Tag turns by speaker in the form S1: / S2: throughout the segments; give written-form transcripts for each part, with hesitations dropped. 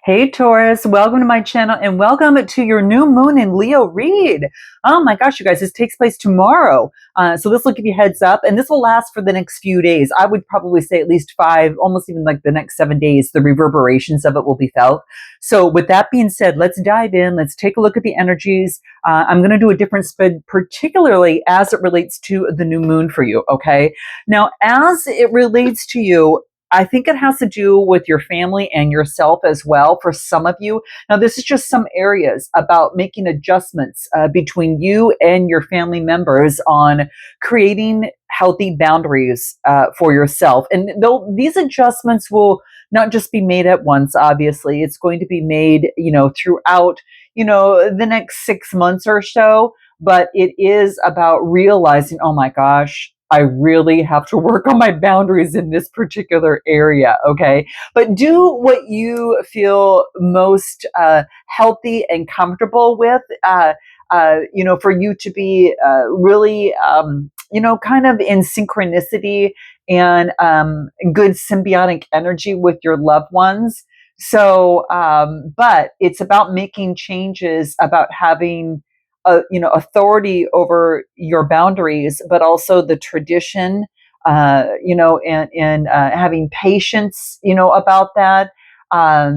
S1: Hey Taurus, welcome to my channel and welcome to your new moon in Leo read. Oh my gosh, you guys, this takes place tomorrow. So this will give you heads up and this will last for the next few days. I would probably say at least 5, almost even like the next 7 days, the reverberations of it will be felt. So with that being said, let's dive in. Let's take a look at the energies. I'm going to do a different spread, particularly as it relates to the new moon for you. Okay. Now, as it relates to you, I think it has to do with your family and yourself as well for some of you. Now, this is just some areas about making adjustments between you and your family members on creating healthy boundaries for yourself. And though these adjustments will not just be made at once, obviously, it's going to be made, throughout, the next 6 months or so. But it is about realizing, oh my gosh, I really have to work on my boundaries in this particular area. Okay. But do what you feel most healthy and comfortable with, for you to be really, kind of in synchronicity and good symbiotic energy with your loved ones. So, but it's about making changes, about having authority over your boundaries, but also the tradition, and having patience, about that. I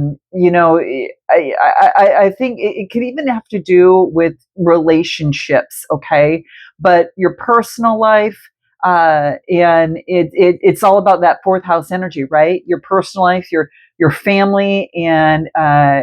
S1: think it could even have to do with relationships, okay? But your personal life, and it's all about that fourth house energy, right? Your personal life, your family, and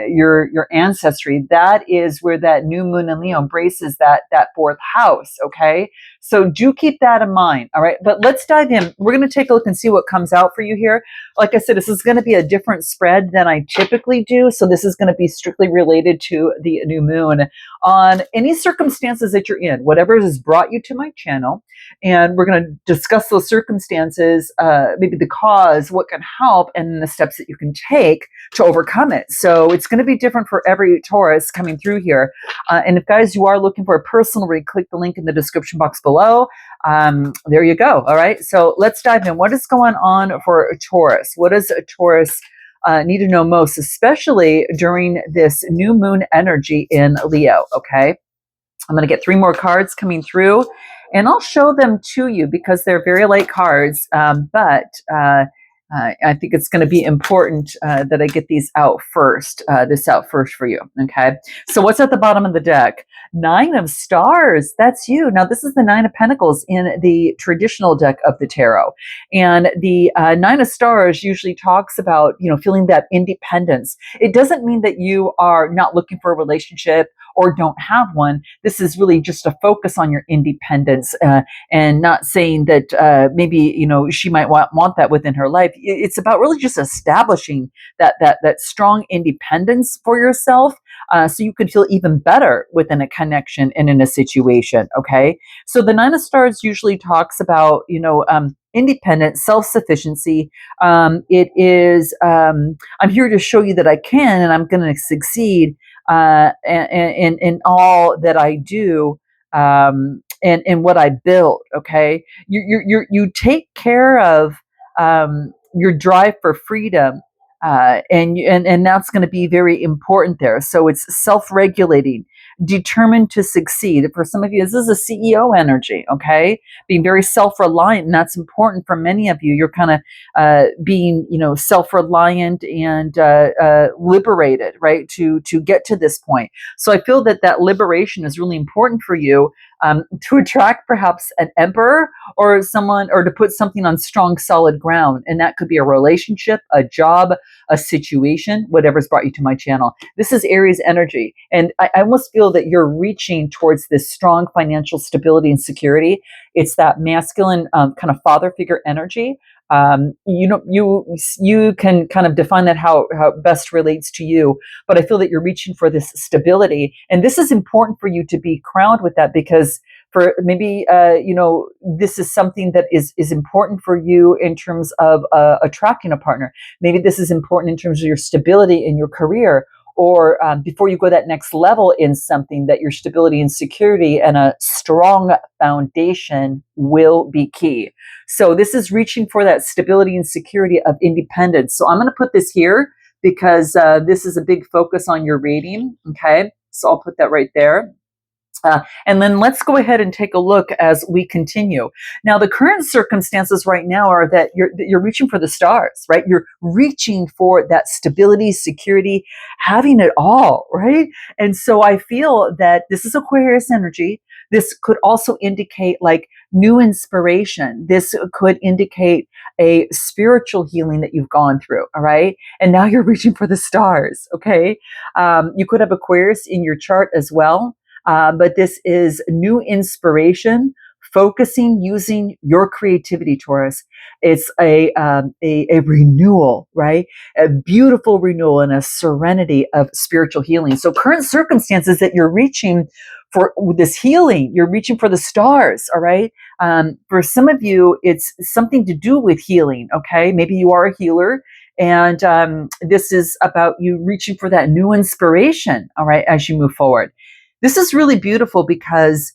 S1: your ancestry. That is where that new moon in Leo embraces that fourth house. Okay, so do keep that in mind. All right, but let's dive in. We're going to take a look and see what comes out for you here. Like I said, this is going to be a different spread than I typically do. So this is going to be strictly related to the new moon on any circumstances that you're in, whatever has brought you to my channel. And we're going to discuss those circumstances, maybe the cause, what can help, and the steps that you can take to overcome it. So it's going to be different for every Taurus coming through here. And if guys, you are looking for a personal read, click the link in the description box below. There you go. All right. So let's dive in. What is going on for a Taurus? What does a Taurus need to know most, especially during this new moon energy in Leo? Okay. I'm going to get 3 more cards coming through and I'll show them to you because they're very light cards. But I think it's going to be important that I get these out first, this out first for you. Okay. So what's at the bottom of the deck? 9 of stars. That's you. Now, this is the 9 of pentacles in the traditional deck of the tarot. And the 9 of stars usually talks about, feeling that independence. It doesn't mean that you are not looking for a relationship or don't have one. This is really just a focus on your independence, and not saying that maybe she might want that within her life. It's about really just establishing that strong independence for yourself, so you could feel even better within a connection and in a situation. Okay, so the 9 of stars usually talks about independent self-sufficiency. It is I'm here to show you that I can and I'm going to succeed in all that I do, and what I build. Okay, you take care of your drive for freedom, and that's going to be very important there. So it's self-regulating, determined to succeed. For some of you, this is a CEO energy. Okay, being very self-reliant, and that's important for many of you. You're kind of being self-reliant and liberated, right, to get to this point. So I feel that liberation is really important for you, to attract perhaps an emperor or someone, or to put something on strong solid ground. And that could be a relationship, a job, a situation, whatever's brought you to my channel. This is Aries energy, and I almost feel that you're reaching towards this strong financial stability and security. It's that masculine, kind of father figure energy. You can kind of define that how it best relates to you, but I feel that you're reaching for this stability, and this is important for you to be crowned with that, because for maybe this is something that is important for you in terms of attracting a partner. Maybe this is important in terms of your stability in your career, or before you go that next level in something, that your stability and security and a strong foundation will be key. So this is reaching for that stability and security of independence. So I'm going to put this here because this is a big focus on your reading. Okay, so I'll put that right there. And then let's go ahead and take a look as we continue. Now, the current circumstances right now are that you're reaching for the stars, right? You're reaching for that stability, security, having it all, right? And so I feel that this is Aquarius energy. This could also indicate like new inspiration. This could indicate a spiritual healing that you've gone through, all right? And now you're reaching for the stars, okay? You could have Aquarius in your chart as well. But this is new inspiration, focusing, using your creativity, Taurus. It's a renewal, right? A beautiful renewal and a serenity of spiritual healing. So current circumstances that you're reaching for this healing, you're reaching for the stars, all right? For some of you, it's something to do with healing, okay? Maybe you are a healer. And this is about you reaching for that new inspiration, all right, as you move forward. This is really beautiful because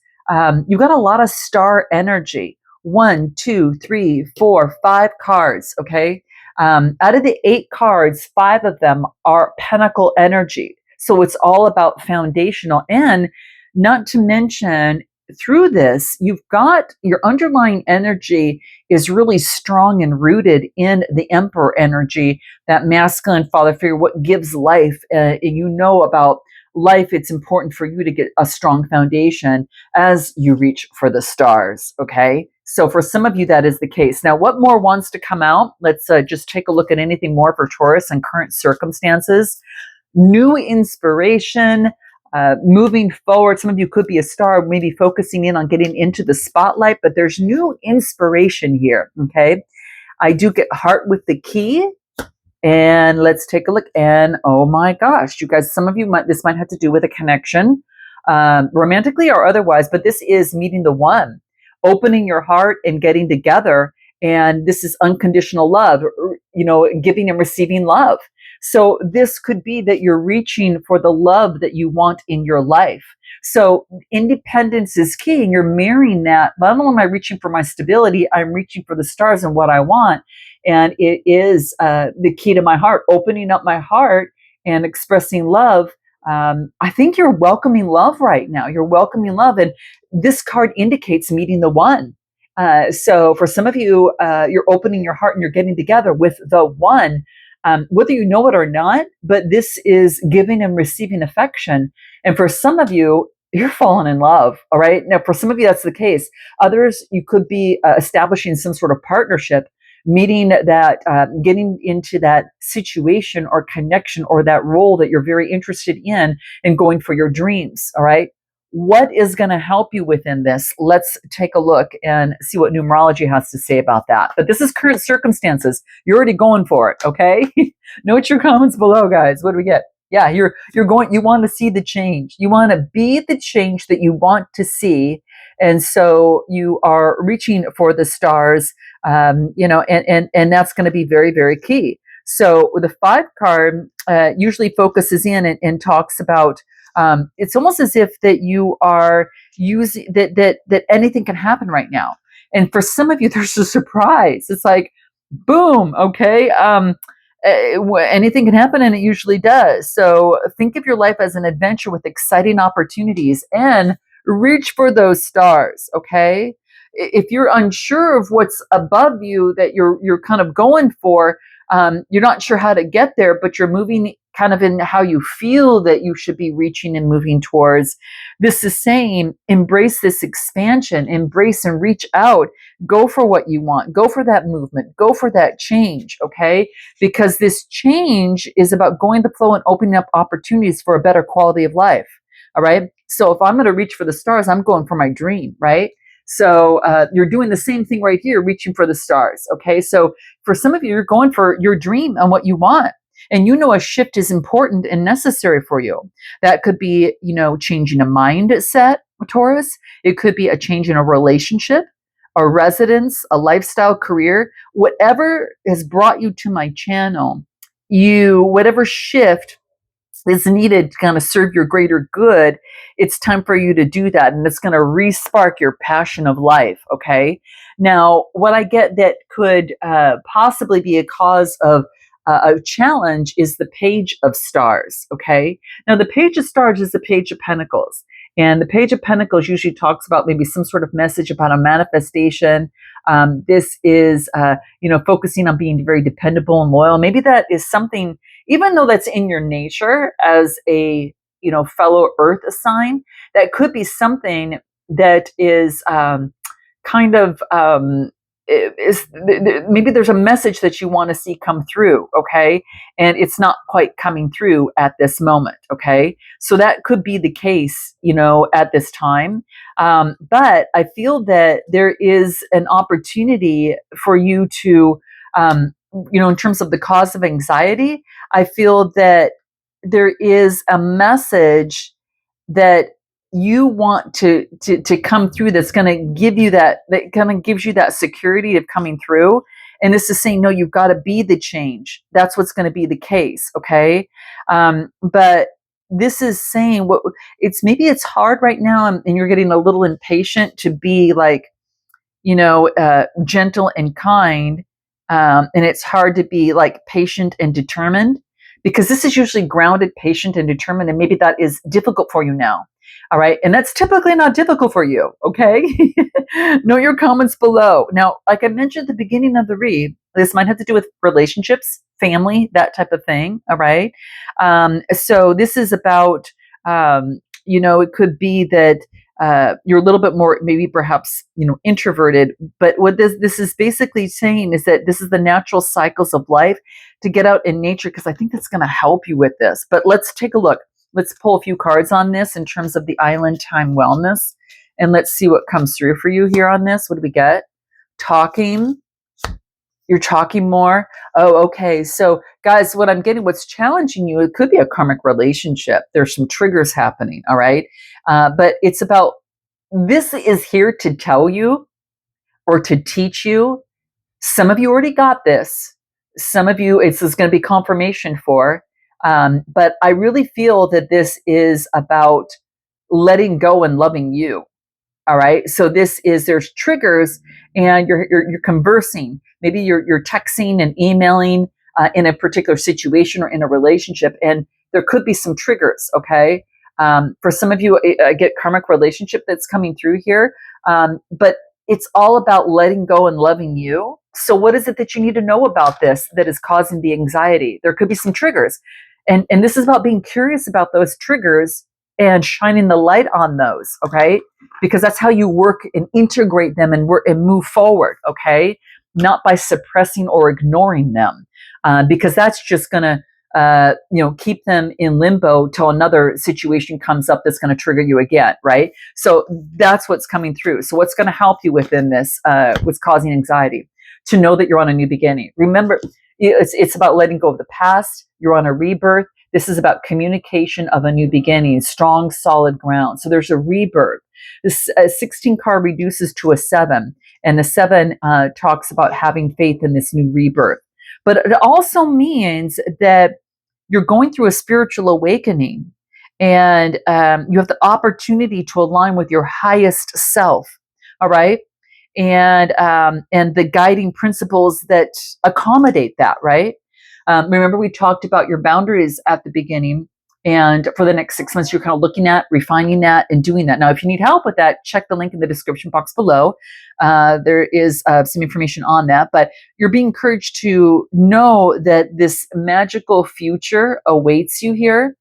S1: you've got a lot of star energy. 1, 2, 3, 4, 5 cards, okay? Out of the 8 cards, 5 of them are pentacle energy. So it's all about foundational. And not to mention, through this, you've got your underlying energy is really strong and rooted in the emperor energy, that masculine father figure, what gives life. You know about life, it's important for you to get a strong foundation as you reach for the stars, okay? So for some of you, that is the case. Now, what more wants to come out? Let's just take a look at anything more for Taurus and current circumstances. New inspiration, moving forward. Some of you could be a star, maybe focusing in on getting into the spotlight, but there's new inspiration here, okay? I do get heart with the key. And let's take a look. And oh my gosh, you guys, some of you this might have to do with a connection, romantically or otherwise, but this is meeting the one, opening your heart and getting together. And this is unconditional love, giving and receiving love. So this could be that you're reaching for the love that you want in your life. So independence is key, and you're marrying that. Not only am I reaching for my stability, I'm reaching for the stars and what I want. And it is the key to my heart, opening up my heart and expressing love. I think you're welcoming love right now. You're welcoming love. And this card indicates meeting the one. So for some of you, you're opening your heart and you're getting together with the one, whether you know it or not, but this is giving and receiving affection. And for some of you, you're falling in love. All right. Now, for some of you, that's the case. Others, you could be establishing some sort of partnership, meeting that, getting into that situation or connection or that role that you're very interested in and going for your dreams. All right. What is going to help you within this? Let's take a look and see what numerology has to say about that. But this is current circumstances. You're already going for it. Okay. Note your comments below, guys. What do we get? Yeah, you're going, you want to see the change. You want to be the change that you want to see. And so you are reaching for the stars, and that's going to be very, very key. So the 5 card usually focuses in and talks about, it's almost as if that you are using that anything can happen right now. And for some of you, there's a surprise. It's like, boom, okay. Anything can happen, and it usually does. So think of your life as an adventure with exciting opportunities and reach for those stars, okay? If you're unsure of what's above you that you're kind of going for, you're not sure how to get there, but you're moving kind of in how you feel that you should be reaching and moving towards. This is saying, embrace this expansion, embrace and reach out, go for what you want, go for that movement, go for that change, okay? Because this change is about going the flow and opening up opportunities for a better quality of life, all right? So if I'm going to reach for the stars, I'm going for my dream, right? So you're doing the same thing right here, reaching for the stars, okay? So for some of you, you're going for your dream and what you want. And a shift is important and necessary for you. That could be, changing a mindset, Taurus. It could be a change in a relationship, a residence, a lifestyle, career, whatever has brought you to my channel, whatever shift is needed to kind of serve your greater good, it's time for you to do that. And it's going to re-spark your passion of life, okay? Now, what I get that could possibly be a cause of a challenge is the Page of Stars. Okay. Now, the Page of Stars is the Page of Pentacles. And the Page of Pentacles usually talks about maybe some sort of message about a manifestation. This is, focusing on being very dependable and loyal. Maybe that is something, even though that's in your nature as a, fellow Earth sign, that could be something that is kind of maybe there's a message that you want to see come through, okay, and it's not quite coming through at this moment, okay, so that could be the case, at this time, but I feel that there is an opportunity for you to, in terms of the cause of anxiety, I feel that there is a message that you want to come through, that's going to give you that kind of gives you that security of coming through. And this is saying, no, you've got to be the change. That's what's going to be the case. Okay. But this is saying maybe it's hard right now, and you're getting a little impatient to be like, gentle and kind. And it's hard to be like patient and determined, because this is usually grounded, patient, and determined. And maybe that is difficult for you now. All right. And that's typically not difficult for you. Okay. Note your comments below. Now, like I mentioned at the beginning of the read, this might have to do with relationships, family, that type of thing. All right. So this is about, it could be that you're a little bit more, maybe perhaps, introverted. But what this is basically saying is that this is the natural cycles of life, to get out in nature, because I think that's going to help you with this. But let's take a look. Let's pull a few cards on this in terms of the island time wellness, and let's see what comes through for you here on this. What do we get? Talking. You're talking more. Oh, okay. So guys, what I'm getting, what's challenging you, it could be a karmic relationship. There's some triggers happening. All right. But it's about, this is here to tell you or to teach you. Some of you already got this. Some of you, it's going to be confirmation for. But I really feel that this is about letting go and loving you. All right. So there's triggers, and you're conversing. Maybe you're texting and emailing in a particular situation or in a relationship, and there could be some triggers. Okay. For some of you, I get karmic relationship that's coming through here. But it's all about letting go and loving you. So what is it that you need to know about this that is causing the anxiety? There could be some triggers. And this is about being curious about those triggers and shining the light on those, okay? Because that's how you work and integrate them and work and move forward, okay? Not by suppressing or ignoring them, because that's just gonna, keep them in limbo till another situation comes up that's gonna trigger you again, right? So that's what's coming through. So what's gonna help you within this, what's causing anxiety? To know that you're on a new beginning. Remember, it's about letting go of the past. You're on a rebirth. This is about communication of a new beginning, strong, solid ground. So there's a rebirth. This 16 card reduces to a 7, and the 7 talks about having faith in this new rebirth. But it also means that you're going through a spiritual awakening, and you have the opportunity to align with your highest self. All right. And the guiding principles that accommodate that, right? Remember, we talked about your boundaries at the beginning, and for the next 6 months, you're kind of looking at refining that and doing that. Now, if you need help with that, check the link in the description box below. There is some information on that, but you're being encouraged to know that this magical future awaits you here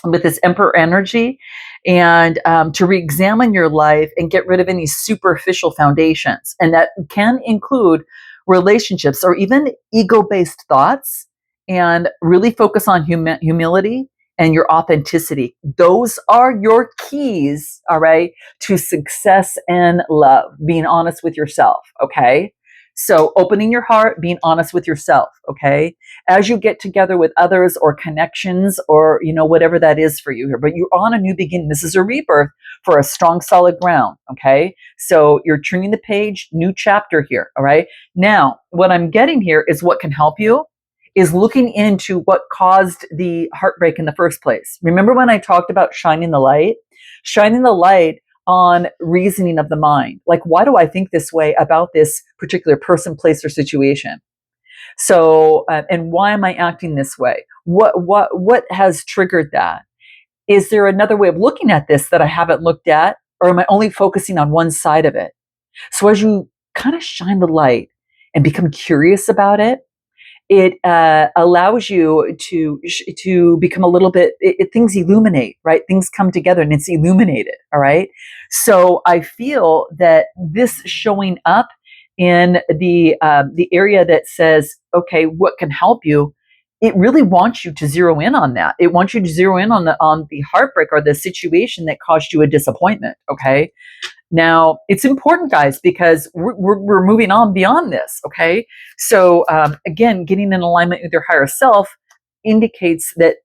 S1: with this emperor energy, and to re-examine your life and get rid of any superficial foundations. And that can include relationships or even ego-based thoughts, and really focus on humility and your authenticity. Those are your keys, all right, to success and love. Being honest with yourself, okay? So opening your heart, being honest with yourself, okay? As you get together with others or connections or, whatever that is for you here. But you're on a new beginning. This is a rebirth for a strong, solid ground, okay? So you're turning the page, new chapter here, all right? Now, what I'm getting here is what can help you is looking into what caused the heartbreak in the first place. Remember when I talked about shining the light? Shining the light on reasoning of the mind. Like, why do I think this way about this particular person, place, or situation? So, and why am I acting this way? What has triggered that? Is there another way of looking at this that I haven't looked at? Or am I only focusing on one side of it? So as you kind of shine the light and become curious about it, it allows you to become a little bit. Things illuminate, right? Things come together, and it's illuminated. All right. So I feel that this showing up in the area that says, okay, what can help you? It really wants you to zero in on that. It wants you to zero in on the heartbreak or the situation that caused you a disappointment. Okay. Now, it's important, guys, because we're moving on beyond this, okay? So, again, getting in alignment with your higher self indicates that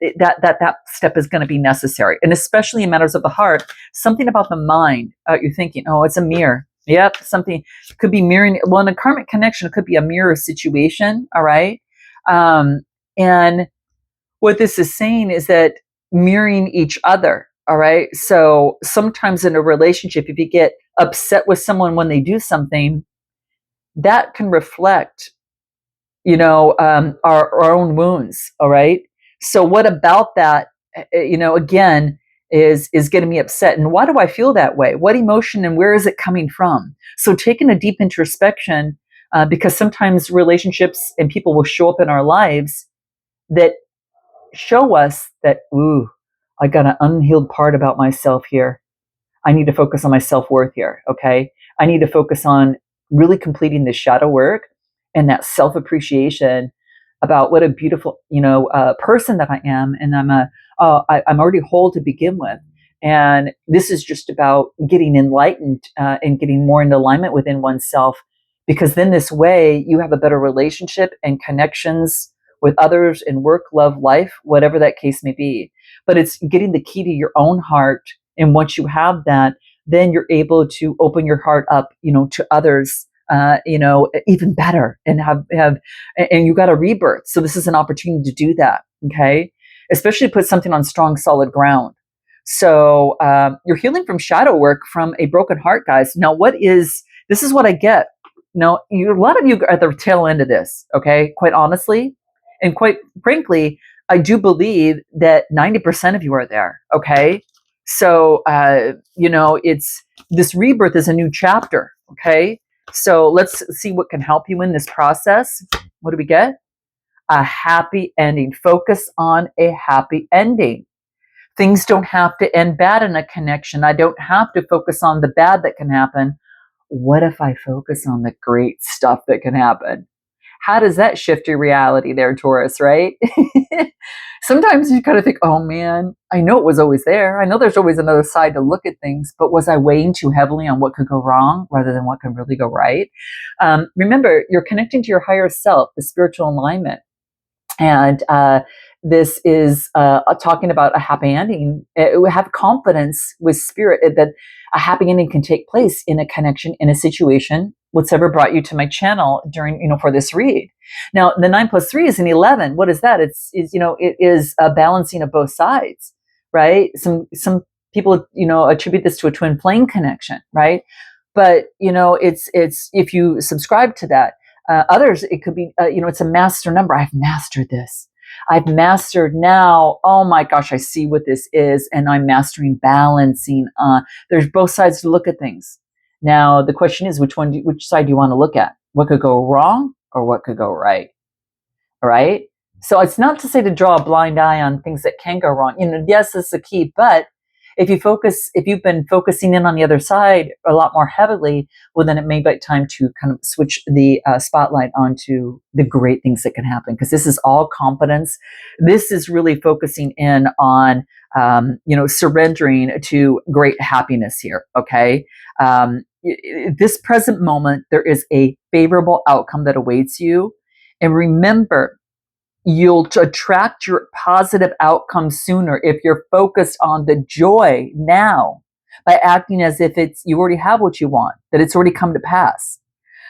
S1: step is going to be necessary, and especially in matters of the heart. Something about the mind, you're thinking, oh, it's a mirror. Yep, something could be mirroring. Well, in a karmic connection, it could be a mirror situation, all right? Um, and what this is saying is that mirroring each other. All right. So sometimes in a relationship, if you get upset with someone when they do something, that can reflect, our own wounds. All right. So what about that, again, is getting me upset? And why do I feel that way? What emotion and where is it coming from? So taking a deep introspection, because sometimes relationships and people will show up in our lives that show us that, ooh, I got an unhealed part about myself here. I need to focus on my self-worth here. Okay. I need to focus on really completing the shadow work and that self-appreciation about what a beautiful, person that I am. And I'm already whole to begin with. And this is just about getting enlightened, and getting more into alignment within oneself, because then this way you have a better relationship and connections with others in work, love, life, whatever that case may be. But it's getting the key to your own heart. And once you have that, then you're able to open your heart up, to others, even better, and and you got a rebirth. So this is an opportunity to do that. Okay. Especially put something on strong, solid ground. So you're healing from shadow work from a broken heart, guys. Now, this is what I get. Now, a lot of you are at the tail end of this. Okay. Quite honestly, and quite frankly, I do believe that 90% of you are there. Okay. So, it's this rebirth is a new chapter. Okay. So let's see what can help you in this process. What do we get? A happy ending. Focus on a happy ending. Things don't have to end bad in a connection. I don't have to focus on the bad that can happen. What if I focus on the great stuff that can happen? How does that shift your reality there, Taurus, right? Sometimes you kind of think, oh man, I know it was always there. I know there's always another side to look at things, but was I weighing too heavily on what could go wrong rather than what could really go right? Remember, you're connecting to your higher self, the spiritual alignment. And this is talking about a happy ending. Have confidence with spirit that a happy ending can take place in a connection, in a situation, whatever brought you to my channel during, for this read. Now, the 9 plus 3 is an 11. What is that? It is a balancing of both sides, right? Some people, attribute this to a twin flame connection, right? But, it's if you subscribe to that, others, it could be, it's a master number. I've mastered this. I've mastered now. Oh my gosh, I see what this is. And I'm mastering balancing. There's both sides to look at things. Now, the question is, which side do you want to look at? What could go wrong or what could go right? All right. So it's not to say to draw a blind eye on things that can go wrong. Yes, that's the key. But if you've been focusing in on the other side a lot more heavily, well, then it may be time to kind of switch the spotlight onto the great things that can happen, because this is all confidence. This is really focusing in on, surrendering to great happiness here. Okay. This present moment, there is a favorable outcome that awaits you. And remember, you'll attract your positive outcome sooner if you're focused on the joy now, by acting as if you already have what you want, that it's already come to pass.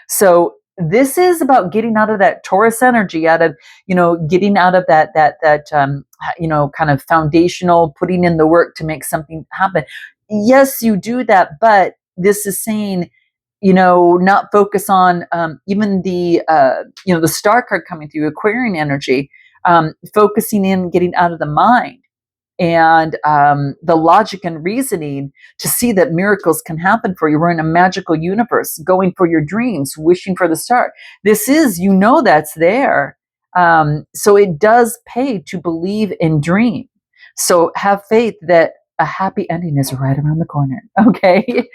S1: So this is about getting out of that Taurus energy, out of, getting out of that kind of foundational, putting in the work to make something happen. Yes, you do that, but this is saying not focus on even the star card coming through, Aquarian energy, focusing in, getting out of the mind and the logic and reasoning to see that miracles can happen for you. We're in a magical universe, going for your dreams, wishing for the star. This is, that's there. So it does pay to believe and dream. So have faith that a happy ending is right around the corner. Okay.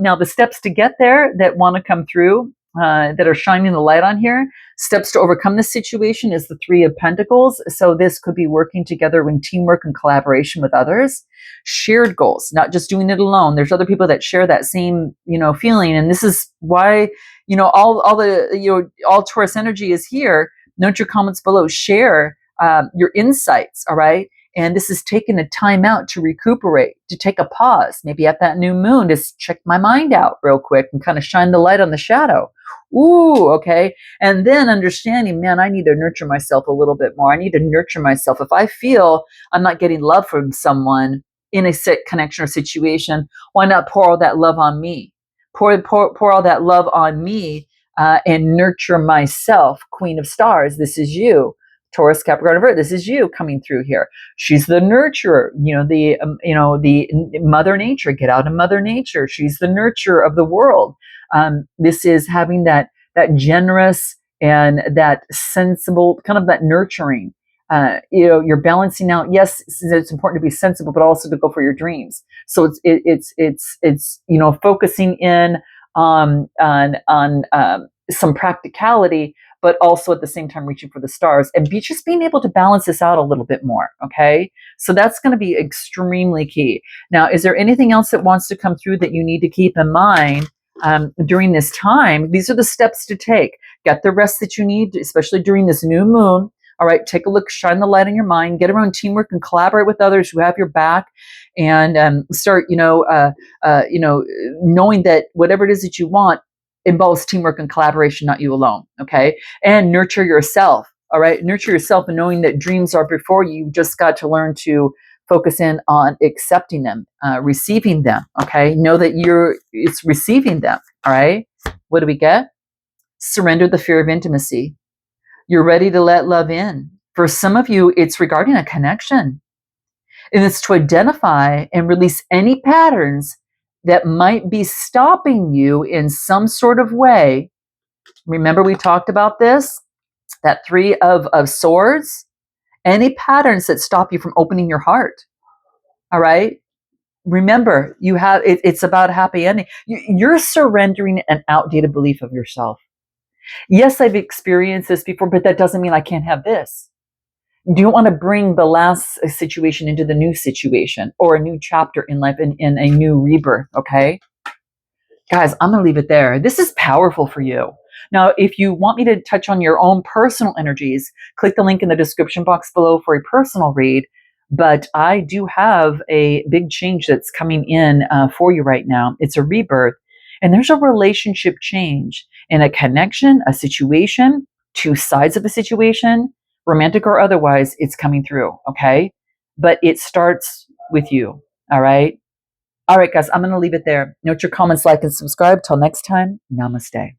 S1: Now, the steps to get there that want to come through, that are shining the light on here, steps to overcome this situation is the Three of Pentacles. So this could be working together in teamwork and collaboration with others. Shared goals, not just doing it alone. There's other people that share that same, feeling. And this is why, all Taurus energy is here. Note your comments below. Share your insights, all right? And this is taking a time out to recuperate, to take a pause, maybe at that new moon, just check my mind out real quick and kind of shine the light on the shadow. Ooh, okay. And then understanding, man, I need to nurture myself a little bit more. I need to nurture myself. If I feel I'm not getting love from someone in a connection or situation, why not pour all that love on me? Pour all that love on me and nurture myself. Queen of Stars, this is you. Taurus, Capricorn, Virgo, this is you coming through here. She's the nurturer, the Mother Nature. Get out of Mother Nature. She's the nurturer of the world. This is having that generous and that sensible, kind of that nurturing. You're balancing out. Yes, it's important to be sensible, but also to go for your dreams. So it's focusing in on some practicality, but also at the same time reaching for the stars and just being able to balance this out a little bit more. Okay. So that's going to be extremely key. Now, is there anything else that wants to come through that you need to keep in mind during this time? These are the steps to take. Get the rest that you need, especially during this new moon. All right, take a look, shine the light on your mind, get around teamwork and collaborate with others who have your back, and start, knowing that whatever it is that you want involves teamwork and collaboration, not you alone. Okay, and nurture yourself. All right, nurture yourself and knowing that dreams are before you. You've just got to learn to focus in on accepting them, receiving them. Okay, know that it's receiving them. All right, what do we get? Surrender the fear of intimacy. You're ready to let love in. For some of you, it's regarding a connection. And it's to identify and release any patterns that might be stopping you in some sort of way. Remember, we talked about this, that Three of Swords. Any patterns that stop you from opening your heart. All right. Remember, it's about a happy ending. You're surrendering an outdated belief of yourself. Yes, I've experienced this before, but that doesn't mean I can't have this. You don't want to bring the last situation into the new situation or a new chapter in life, in a new rebirth, okay? Guys, I'm going to leave it there. This is powerful for you. Now, if you want me to touch on your own personal energies, click the link in the description box below for a personal read. But I do have a big change that's coming in for you right now. It's a rebirth. And there's a relationship change in a connection, a situation, two sides of a situation, romantic or otherwise, it's coming through, okay? But it starts with you, all right? All right, guys, I'm going to leave it there. Note your comments, like, and subscribe. Till next time, namaste.